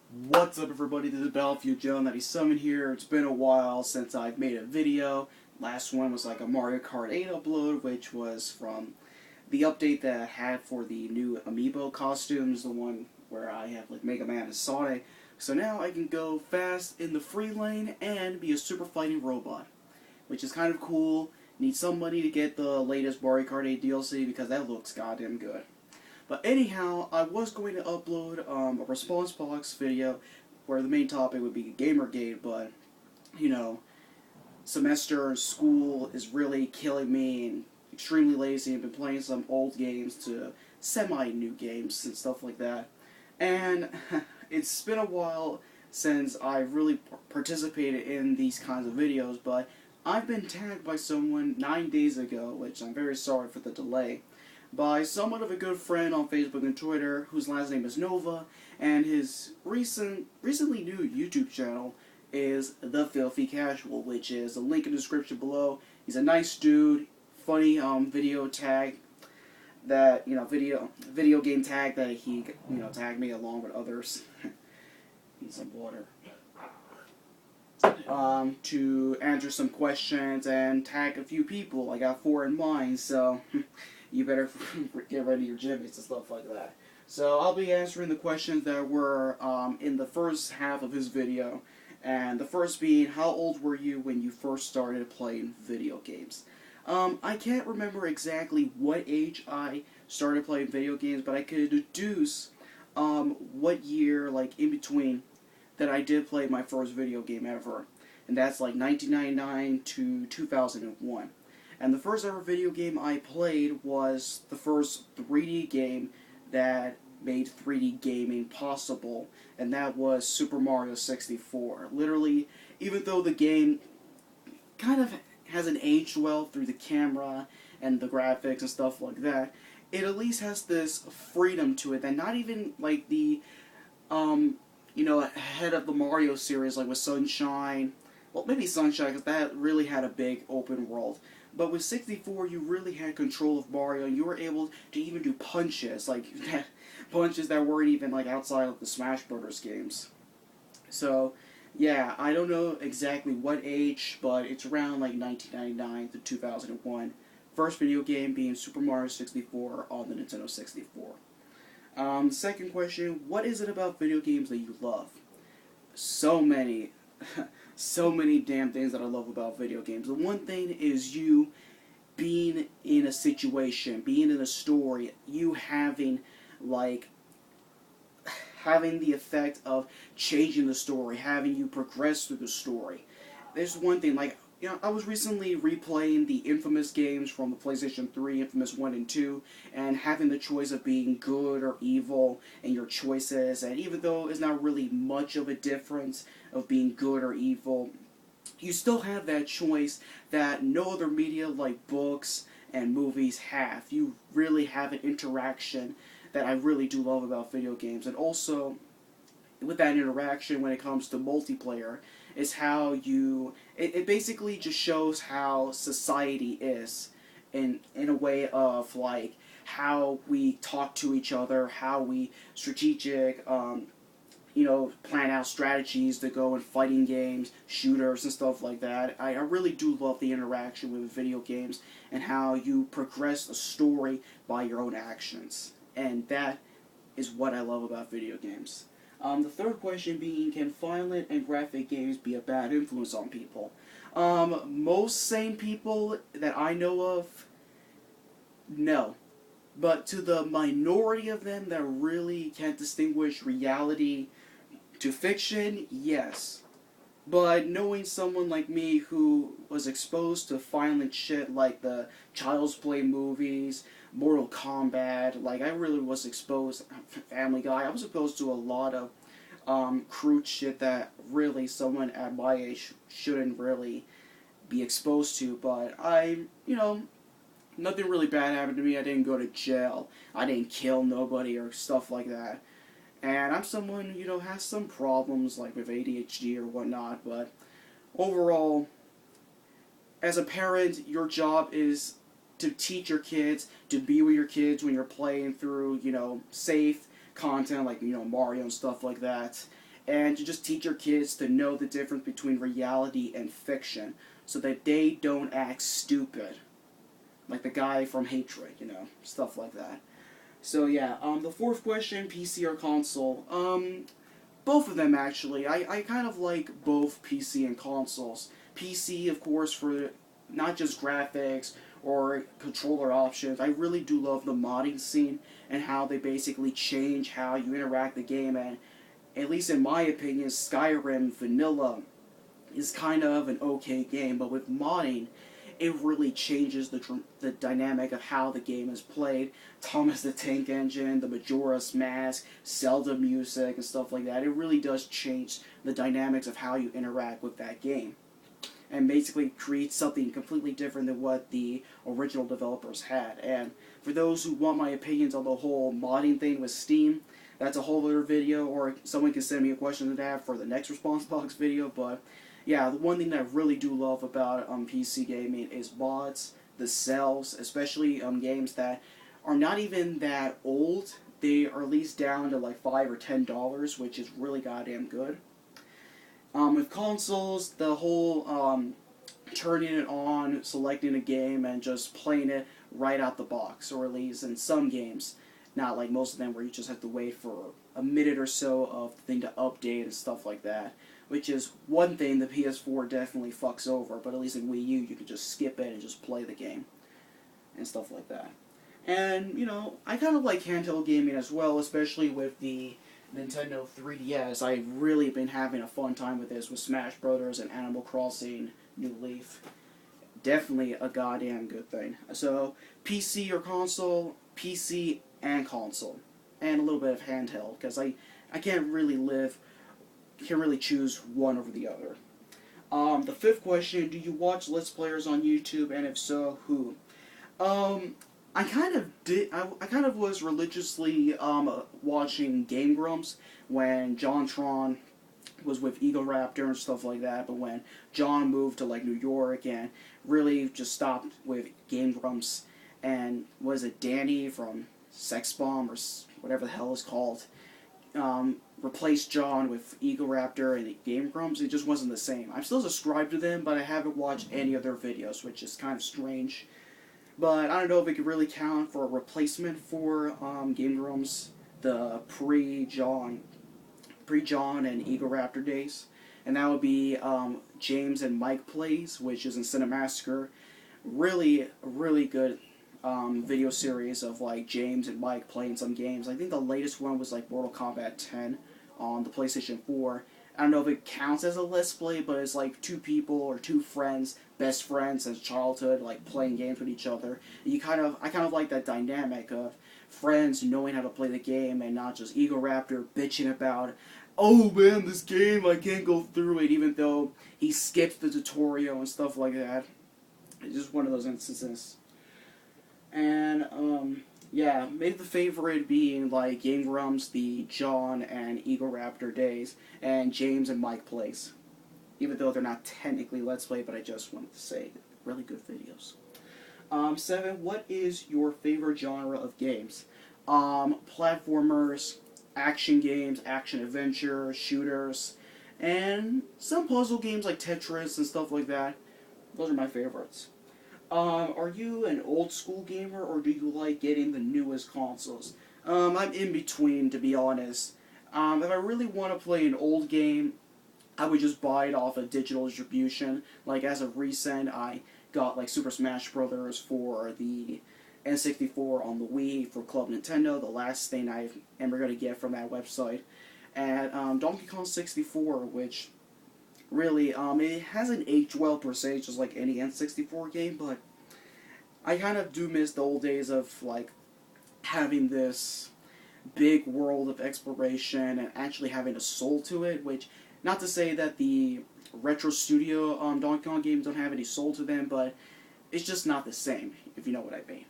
What's up, everybody? This is BATTLEFIELDJOE97 here. It's been a while since I've made a video. Last one was like a Mario Kart 8 upload, which was from the update that I had for the new amiibo costumes, the one where I have like Mega Man and Sonic. So now I can go fast in the free lane and be a super fighting robot, which is kind of cool. Need somebody to get the latest Mario Kart 8 DLC because that looks goddamn good. But anyhow, I was going to upload a response box video where the main topic would be Gamergate, but, you know, semester school is really killing me and extremely lazy. I've been playing some old games to semi-new games and stuff like that. And it's been a while since I really participated in these kinds of videos, but I've been tagged by someone 9 days ago, which I'm very sorry for the delay, by somewhat of a good friend on Facebook and Twitter, whose last name is Nova, and his recently new YouTube channel is The Filthy Casual, which is a link in the description below. He's a nice dude, funny video tag that, video game tag that he, tagged me along with others. Need some water. To answer some questions and tag a few people. I got 4 in mind, so you better get ready your jimmies and stuff like that. So I'll be answering the questions that were in the first half of his video. And the first being, how old were you when you first started playing video games? I can't remember exactly what age I started playing video games, but I could deduce what year, like in between, that I did play my first video game ever. And that's like 1999 to 2001. And the first ever video game I played was the first 3D game that made 3D gaming possible, and that was Super Mario 64. Literally, even though the game kind of hasn't aged well through the camera and the graphics and stuff like that, it at least has this freedom to it that not even like the, ahead of the Mario series, like with Sunshine, well, maybe Sunshine, because that really had a big open world. But with 64, you really had control of Mario, and you were able to even do punches, like punches that weren't even like outside of the Smash Brothers games. So, yeah, I don't know exactly what age, but it's around like 1999 to 2001. First video game being Super Mario 64 on the Nintendo 64. Second question, what is it about video games that you love? So many. So many damn things that I love about video games. The one thing is you being in a situation, being in a story, you having the effect of changing the story, having you progress through the story. There's one thing, I was recently replaying the Infamous games from the PlayStation 3, Infamous 1 and 2, and having the choice of being good or evil and your choices, and even though it's not really much of a difference of being good or evil, you still have that choice that no other media like books and movies have. You really have an interaction that I really do love about video games, and also with that interaction when it comes to multiplayer is how it basically just shows how society is in a way of like how we talk to each other, how we plan out strategies to go in fighting games, shooters and stuff like that. I really do love the interaction with video games and how you progress a story by your own actions, and that is what I love about video games. The third question being, can violent and graphic games be a bad influence on people? Most sane people that I know of, no. But to the minority of them that really can't distinguish reality to fiction, yes. But knowing someone like me who was exposed to violent shit like the Child's Play movies, Mortal Kombat, like I really was exposed, Family Guy, I was exposed to a lot of crude shit that really someone at my age shouldn't really be exposed to, but nothing really bad happened to me. I didn't go to jail, I didn't kill nobody or stuff like that. And I'm someone, has some problems like with ADHD or whatnot, but overall, as a parent, your job is to teach your kids, to be with your kids when you're playing through, safe content like, Mario and stuff like that. and to just teach your kids to know the difference between reality and fiction, so that they don't act stupid, like the guy from Hatred, you know, stuff like that. So yeah, the fourth question, PC or console? Both of them actually. I kind of like both PC and consoles. PC, of course, for not just graphics or controller options. I really do love the modding scene and how they basically change how you interact the game, and at least in my opinion, Skyrim Vanilla is kind of an okay game, but with modding, it really changes the dynamic of how the game is played. Thomas the Tank Engine, the Majora's Mask, Zelda music, and stuff like that. It really does change the dynamics of how you interact with that game, and basically creates something completely different than what the original developers had. And for those who want my opinions on the whole modding thing with Steam, that's a whole other video, or someone can send me a question to that for the next response box video. But yeah, the one thing that I really do love about PC gaming is mods, the sales, especially games that are not even that old. They are at least down to like $5 or $10, which is really goddamn good. With consoles, the whole turning it on, selecting a game, and just playing it right out the box, or at least in some games, not like most of them where you just have to wait for a minute or so of the thing to update and stuff like that, which is one thing the PS4 definitely fucks over, but at least in Wii U you can just skip it and just play the game and stuff like that. And, you know, I kind of like handheld gaming as well, especially with the Nintendo 3DS. I've really been having a fun time with this, with Smash Brothers and Animal Crossing New Leaf. Definitely a goddamn good thing. So, PC or console? PC and console. And a little bit of handheld, because I can't really choose one over the other. The fifth question, do you watch Let's Players on YouTube, and if so, who? I kind of was religiously watching Game Grumps when JonTron was with Eagle Raptor and stuff like that, but when John moved to like New York and really just stopped with Game Grumps, and was it Danny from Sex Bomb or whatever the hell it's called, replaced John with Eagle Raptor and Game Grumps, it just wasn't the same. I'm still subscribed to them, but I haven't watched any of their videos, which is kind of strange. But I don't know if it could really count for a replacement for Game Grumps, the pre-John and Eagle Raptor days. And that would be James and Mike Plays, which is in Cinemassacre. Really, really good video series of like James and Mike playing some games. I think the latest one was like Mortal Kombat 10 on the PlayStation 4. I don't know if it counts as a Let's Play, but it's like two people or two friends, best friends since childhood, like playing games with each other. And I kind of like that dynamic of friends knowing how to play the game, and not just Eagle Raptor bitching about, oh man, this game, I can't go through it, even though he skipped the tutorial and stuff like that. It's just one of those instances. And, yeah, maybe the favorite being like Game Grumps, the John and Eagle Raptor days, and James and Mike Plays. Even though they're not technically Let's Play, but I just wanted to say, really good videos. 7, what is your favorite genre of games? Platformers, action games, action-adventure, shooters, and some puzzle games like Tetris and stuff like that. Those are my favorites. Are you an old school gamer, or do you like getting the newest consoles? I'm in between, to be honest. If I really want to play an old game, I would just buy it off a digital distribution. Like, as of recent, I got like Super Smash Brothers for the N64 on the Wii for Club Nintendo, the last thing I am ever going to get from that website. And Donkey Kong 64, which really, it hasn't aged well per se, just like any N64 game, but I kind of do miss the old days of, like, having this big world of exploration and actually having a soul to it, which, not to say that the Retro Studio Donkey Kong games don't have any soul to them, but it's just not the same, if you know what I mean.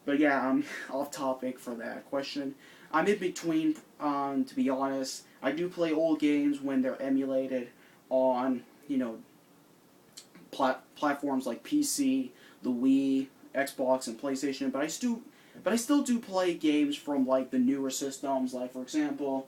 But yeah, I'm off topic for that question. I'm in between, to be honest. I do play old games when they're emulated on, you know, platforms like PC, the Wii, Xbox, and PlayStation, but I still do play games from like the newer systems, like for example,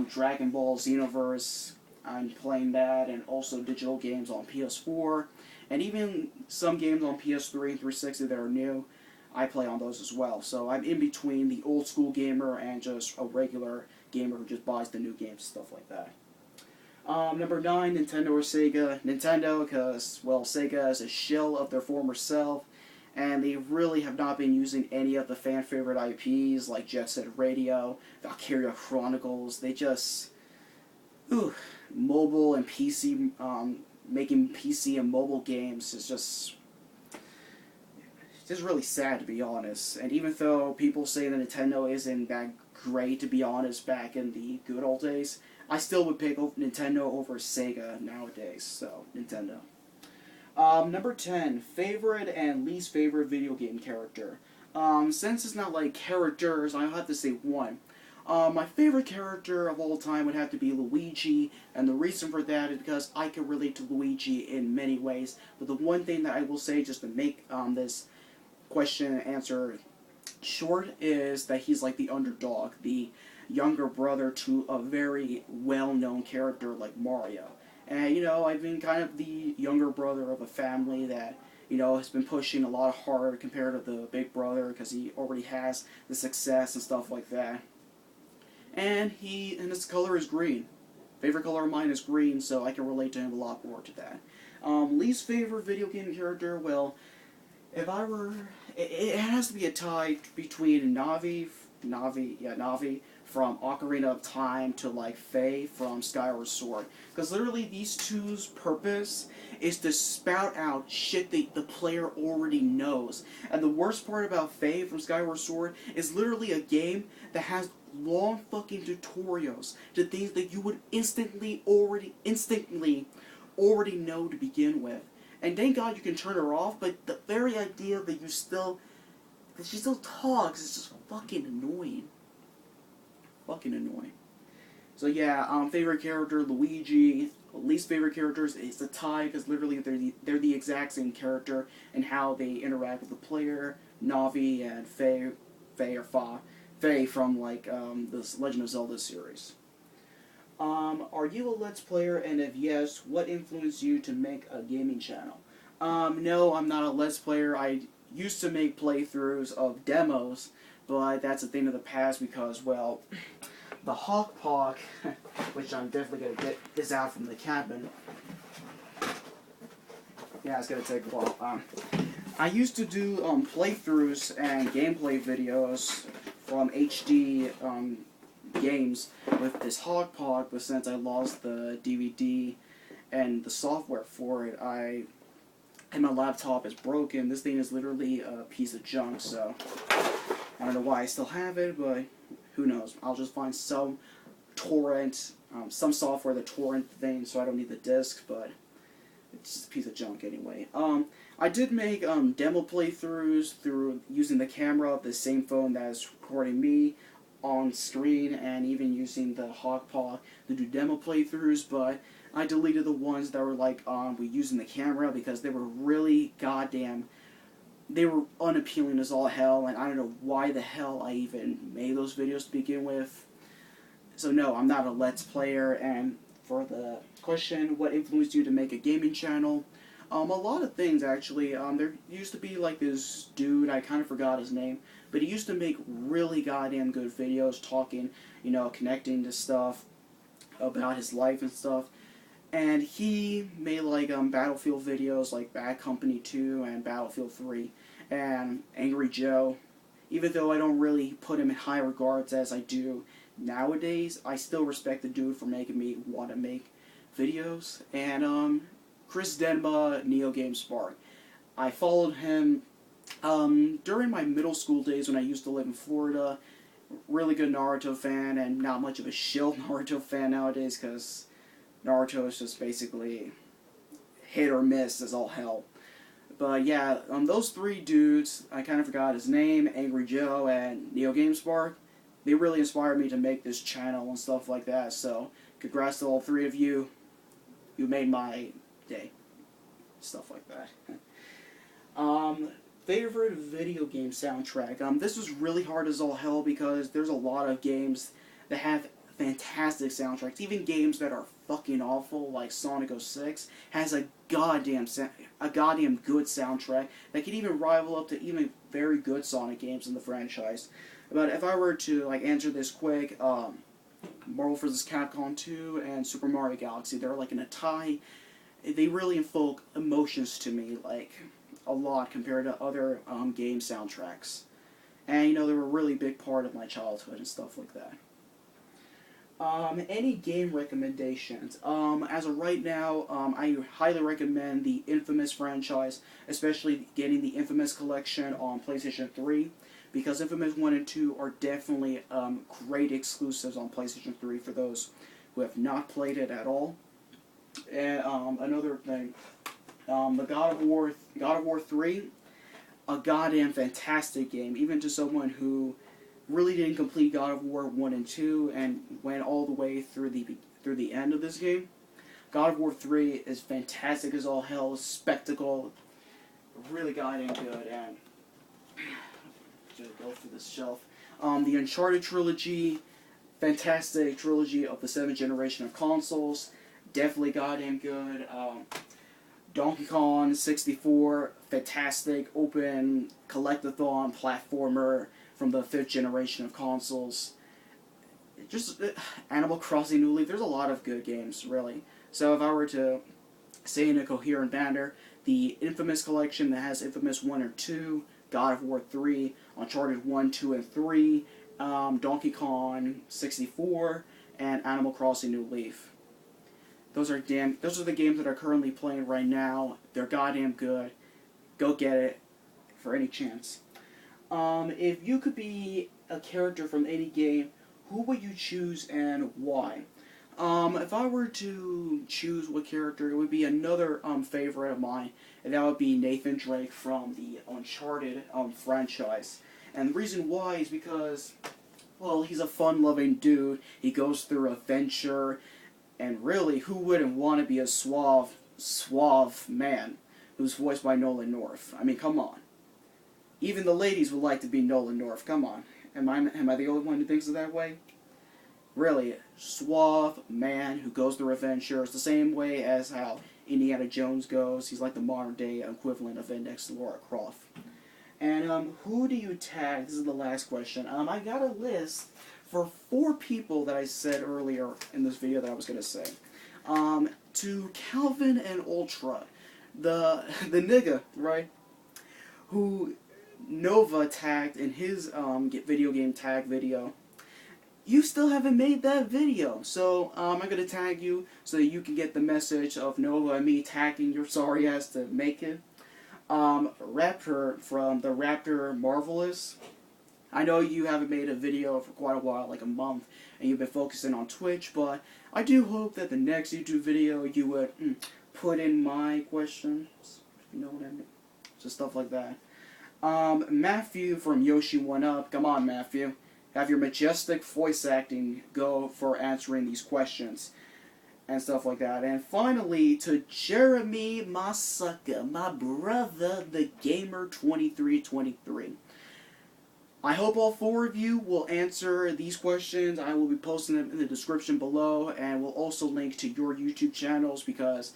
Dragon Ball Xenoverse, I'm playing that, and also digital games on PS4, and even some games on PS3 and 360 that are new, I play on those as well. So I'm in between the old school gamer and just a regular gamer who just buys the new games, stuff like that. Number 9, Nintendo or Sega? Nintendo, because, well, Sega is a shell of their former self, and they really have not been using any of the fan-favorite IPs like Jet Set Radio, Valkyria Chronicles. They just... mobile and PC, making PC and mobile games is just really sad, to be honest. And even though people say that Nintendo isn't that great, to be honest, back in the good old days, I still would pick Nintendo over Sega nowadays, so Nintendo. Number 10, favorite and least favorite video game character. Since it's not like characters, I have to say one. My favorite character of all time would have to be Luigi, and the reason for that is because I can relate to Luigi in many ways, but the one thing that I will say, just to make this question and answer short, is that he's like the underdog, the younger brother to a very well-known character like Mario. And, I've been kind of the younger brother of a family that, has been pushing a lot harder compared to the big brother because he already has the success and stuff like that. And his color is green. Favorite color of mine is green, so I can relate to him a lot more to that. Least favorite video game character, well, if I were... It has to be a tie between Navi from Ocarina of Time to, like, Faye from Skyward Sword. Because literally these two's purpose is to spout out shit that the player already knows. And the worst part about Faye from Skyward Sword is literally a game that has long fucking tutorials to things that you would instantly already know to begin with. And thank God you can turn her off, but the very idea that she still talks is just fucking annoying. Fucking annoying. So yeah, favorite character, Luigi. Least favorite characters, it's a tie, because literally they're the exact same character and how they interact with the player. Navi and Faye from, like, the Legend of Zelda series. Are you a Let's Player, and if yes, what influenced you to make a gaming channel? No, I'm not a Let's Player. I used to make playthroughs of demos, but that's a thing of the past because, well, the Hawk Pock, which I'm definitely going to get this out from the cabin. Yeah, it's going to take a while. I used to do playthroughs and gameplay videos from HD games with this Hawk Pock, but since I lost the DVD and the software for it, and my laptop is broken. This thing is literally a piece of junk, so I don't know why I still have it, but who knows. I'll just find some torrent, some software that torrent the thing, so I don't need the disc, but it's just a piece of junk anyway. I did make demo playthroughs through using the camera of the same phone that is recording me on screen, and even using the Hawk Paw to do demo playthroughs, but I deleted the ones that were like using the camera because they were really they were unappealing as all hell, and I don't know why the hell I even made those videos to begin with. So no, I'm not a Let's Player. And for the question, what influenced you to make a gaming channel? A lot of things, actually. There used to be like this dude, I kind of forgot his name, but he used to make really goddamn good videos talking, connecting to stuff about his life and stuff. And he made like Battlefield videos like Bad Company 2 and Battlefield 3 and Angry Joe. Even though I don't really put him in high regards as I do nowadays, I still respect the dude for making me want to make videos. And Chris Denma, Neo Game Spark. I followed him during my middle school days when I used to live in Florida. Really good Naruto fan, and not much of a shill Naruto fan nowadays because Naruto is just basically hit or miss as all hell. But yeah, those three dudes, I kind of forgot his name, Angry Joe and Neo Game Spark, they really inspired me to make this channel and stuff like that. So congrats to all three of you. You made my day. Stuff like that. Favorite video game soundtrack. This was really hard as all hell because there's a lot of games that have fantastic soundtracks. Even games that are fucking awful, like Sonic 06, has a goddamn good soundtrack that can even rival up to even very good Sonic games in the franchise. But if I were to like answer this quick, Marvel vs. Capcom 2 and Super Mario Galaxy, they're like in a tie. They really evoke emotions to me, like a lot compared to other game soundtracks. And you know, they were a really big part of my childhood and stuff like that. Any game recommendations? As of right now, I highly recommend the Infamous franchise, especially getting the Infamous collection on PlayStation 3, because Infamous 1 and 2 are definitely great exclusives on PlayStation 3 for those who have not played it at all. And another thing, the God of War 3, a goddamn fantastic game, even to someone who really didn't complete God of War 1 and 2 and went all the way through the end of this game. God of War 3 is fantastic as all hell, spectacle, really goddamn good, and just go through this shelf. The Uncharted trilogy, fantastic trilogy of the 7th generation of consoles, definitely goddamn good. Donkey Kong 64, fantastic, open, collectathon, platformer from the 5th generation of consoles. Just Animal Crossing New Leaf, there's a lot of good games, really. So if I were to say in a coherent banner, the Infamous collection that has Infamous 1 or 2, God of War 3, Uncharted 1, 2, and 3, Donkey Kong 64, and Animal Crossing New Leaf. Those are the games that are currently playing right now. They're goddamn good. Go get it for any chance. If you could be a character from any game, who would you choose and why? If I were to choose what character, it would be another favorite of mine, and that would be Nathan Drake from the Uncharted franchise. And the reason why is because, well, he's a fun-loving dude. He goes through adventure, and really, who wouldn't want to be a suave man who's voiced by Nolan North? I mean, come on. Even the ladies would like to be Nolan North. Come on. Am I the only one who thinks of that way? Really, suave man who goes through adventures the same way as how Indiana Jones goes. He's like the modern day equivalent of Index Lara Croft. And who do you tag? This is the last question. I got a list for 4 people that I said earlier in this video that I was going to say. To Calvin and Ultra, the nigga, right, who Nova tagged in his video game tag video. You still haven't made that video, so I'm going to tag you so that you can get the message of Nova and me tagging your sorry ass to make it. Raptor from the Raptor Marvelous. I know you haven't made a video for quite a while, like a month, and you've been focusing on Twitch, but I do hope that the next YouTube video you would put in my questions, you know what I mean, so stuff like that. Matthew from Yoshi 1UP, come on Matthew, have your majestic voice acting go for answering these questions, and stuff like that. And finally, to Jeremy, my sucker, my brother, the Gamer 2323. I hope all 4 of you will answer these questions. I will be posting them in the description below, and will also link to your YouTube channels because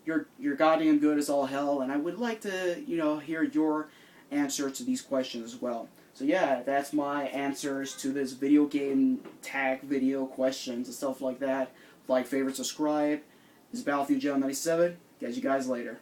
you're goddamn good as all hell, and I would like to, you know, hear your answer to these questions as well. So yeah, that's my answers to this video game tag video questions and stuff like that. Like, favorite, subscribe. This is BattleFieldJoe97. Catch you guys later.